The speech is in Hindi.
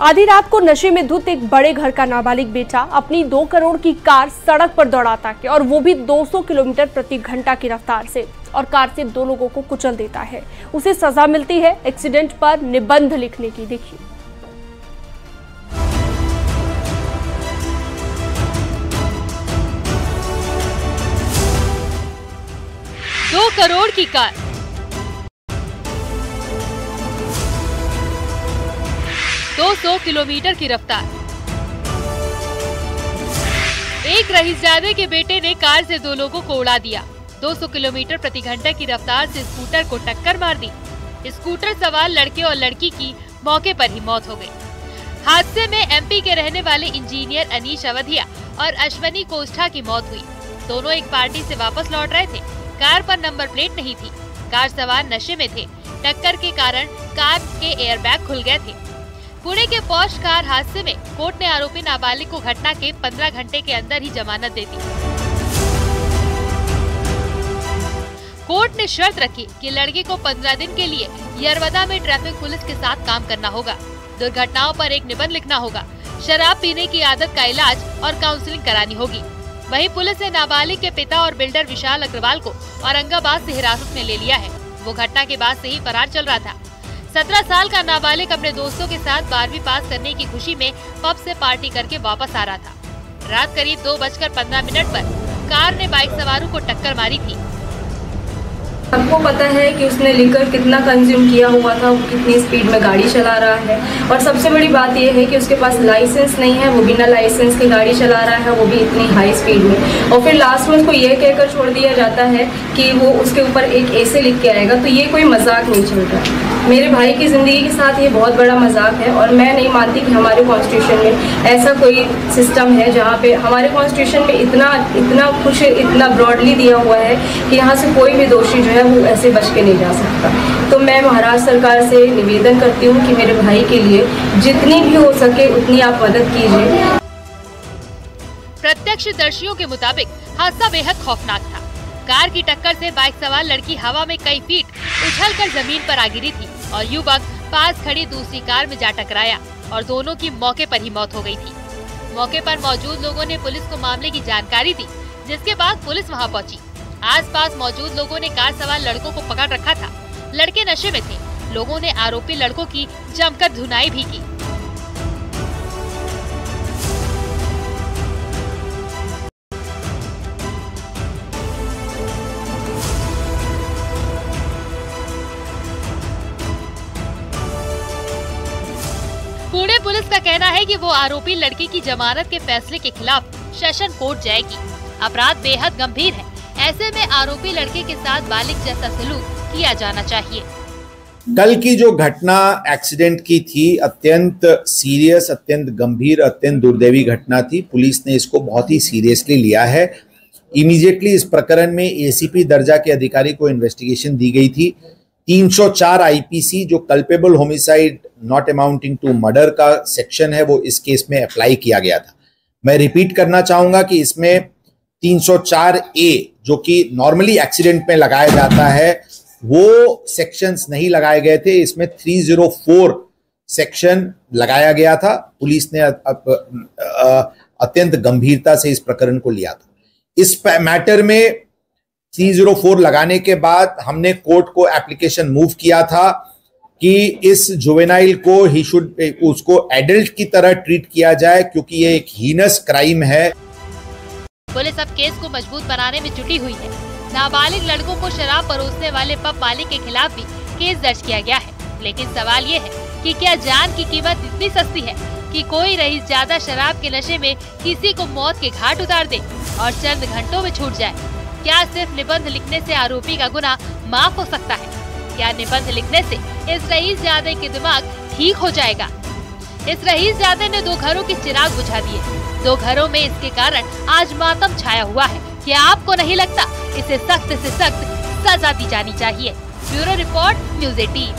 आधी रात को नशे में धुत एक बड़े घर का नाबालिग बेटा अपनी 2 करोड़ की कार सड़क पर दौड़ाता है और वो भी 200 किलोमीटर प्रति घंटा की रफ्तार से, और कार से 2 लोगों को कुचल देता है। उसे सजा मिलती है एक्सीडेंट पर निबंध लिखने की। देखिए, 2 करोड़ की कार, 200 किलोमीटर की रफ्तार। एक रईसजादे के बेटे ने कार से 2 लोगों को उड़ा दिया। 200 किलोमीटर प्रति घंटा की रफ्तार से स्कूटर को टक्कर मार दी। स्कूटर सवार लड़के और लड़की की मौके पर ही मौत हो गई। हादसे में एमपी के रहने वाले इंजीनियर अनीश अवधिया और अश्वनी कोष्ठा की मौत हुई। दोनों एक पार्टी से वापस लौट रहे थे। कार पर नंबर प्लेट नहीं थी। कार सवार नशे में थे। टक्कर के कारण कार के एयरबैग खुल गए थे। पुणे के पॉश कार हादसे में कोर्ट ने आरोपी नाबालिग को घटना के 15 घंटे के अंदर ही जमानत दे दी। कोर्ट ने शर्त रखी कि लड़के को 15 दिन के लिए यरवदा में ट्रैफिक पुलिस के साथ काम करना होगा। दुर्घटनाओं पर एक निबंध लिखना होगा। शराब पीने की आदत का इलाज और काउंसलिंग करानी होगी। वहीं पुलिस ने नाबालिग के पिता और बिल्डर विशाल अग्रवाल को औरंगाबाद से हिरासत में ले लिया है। वो घटना के बाद से ही फरार चल रहा था। 17 साल का नाबालिग अपने दोस्तों के साथ 12वीं पास करने की खुशी में पब से पार्टी करके वापस आ रहा था। रात करीब 2:15 पर कार ने बाइक सवारों को टक्कर मारी थी। आपको पता है कि उसने लिकर कितना कंज्यूम किया हुआ था, कितनी स्पीड में गाड़ी चला रहा है, और सबसे बड़ी बात यह है कि उसके पास लाइसेंस नहीं है। वो बिना लाइसेंस के गाड़ी चला रहा है, वो भी इतनी हाई स्पीड में। और फिर लास्ट में उसको यह कहकर छोड़ दिया जाता है कि वो उसके ऊपर एक ऐसे लिख के आएगा। तो ये कोई मजाक नहीं चल रहा। मेरे भाई की ज़िंदगी के साथ ये बहुत बड़ा मजाक है, और मैं नहीं मानती कि हमारे कॉन्स्टिट्यूशन में ऐसा कोई सिस्टम है जहाँ पे हमारे कॉन्स्टिट्यूशन में इतना कुछ इतना ब्रॉडली दिया हुआ है कि यहाँ से कोई भी दोषी जो है वो ऐसे बच के नहीं जा सकता। तो मैं महाराष्ट्र सरकार से निवेदन करती हूँ कि मेरे भाई के लिए जितनी भी हो सके उतनी आप मदद कीजिए। प्रत्यक्षदर्शियों के मुताबिक हादसा बेहद खौफनाक था। कार की टक्कर से बाइक सवार लड़की हवा में कई फीट उछलकर जमीन पर आ गिरी थी और युवक पास खड़ी दूसरी कार में जा टकराया और दोनों की मौके पर ही मौत हो गई थी। मौके पर मौजूद लोगों ने पुलिस को मामले की जानकारी दी, जिसके बाद पुलिस वहां पहुंची। आसपास मौजूद लोगों ने कार सवार लड़कों को पकड़ रखा था। लड़के नशे में थे। लोगों ने आरोपी लड़कों की जमकर धुनाई भी की। पुणे पुलिस का कहना है कि वो आरोपी लड़की की जमानत के फैसले के खिलाफ सेशन कोर्ट जाएगी। अपराध बेहद गंभीर है। ऐसे में आरोपी लड़के के साथ बालिग जैसा सलूक किया जाना चाहिए। कल की जो घटना एक्सीडेंट की थी, अत्यंत सीरियस, अत्यंत गंभीर, अत्यंत दुर्दैवी घटना थी। पुलिस ने इसको बहुत ही सीरियसली लिया है। इमीडिएटली इस प्रकरण में एसीपी दर्जा के अधिकारी को इन्वेस्टिगेशन दी गई थी। 304 आईपीसी जो culpable homicide not amounting to murder का सेक्शन है, वो इस केस में अप्लाई किया गया था। मैं रिपीट करना चाहूंगा कि इसमें 304A जो कि नॉर्मली एक्सीडेंट में लगाया जाता है, वो सेक्शंस नहीं लगाए गए थे। इसमें 304 सेक्शन लगाया गया था। पुलिस ने अत्यंत गंभीरता से इस प्रकरण को लिया था। इस मैटर में 304 लगाने के बाद हमने कोर्ट को एप्लीकेशन मूव किया था कि इस जुवेनाइल को उसको एडल्ट की तरह ट्रीट किया जाए, क्योंकि ये एक हीनस क्राइम है। पुलिस अब केस को मजबूत बनाने में जुटी हुई है। नाबालिग लड़कों को शराब परोसने वाले पब मालिक के खिलाफ भी केस दर्ज किया गया है। लेकिन सवाल ये है कि क्या जान की कीमत इतनी सस्ती है कि कोई रईसजादा शराब के नशे में किसी को मौत के घाट उतार दे और चंद घंटों में छूट जाए? क्या सिर्फ निबंध लिखने से आरोपी का गुनाह माफ हो सकता है? क्या निबंध लिखने से इस रईसजादे के दिमाग ठीक हो जाएगा? इस रईसजादे ने 2 घरों के चिराग बुझा दिए। 2 घरों में इसके कारण आज मातम छाया हुआ है। क्या आपको नहीं लगता इसे सख्त से सख्त सजा दी जानी चाहिए? Bureau report, news 18।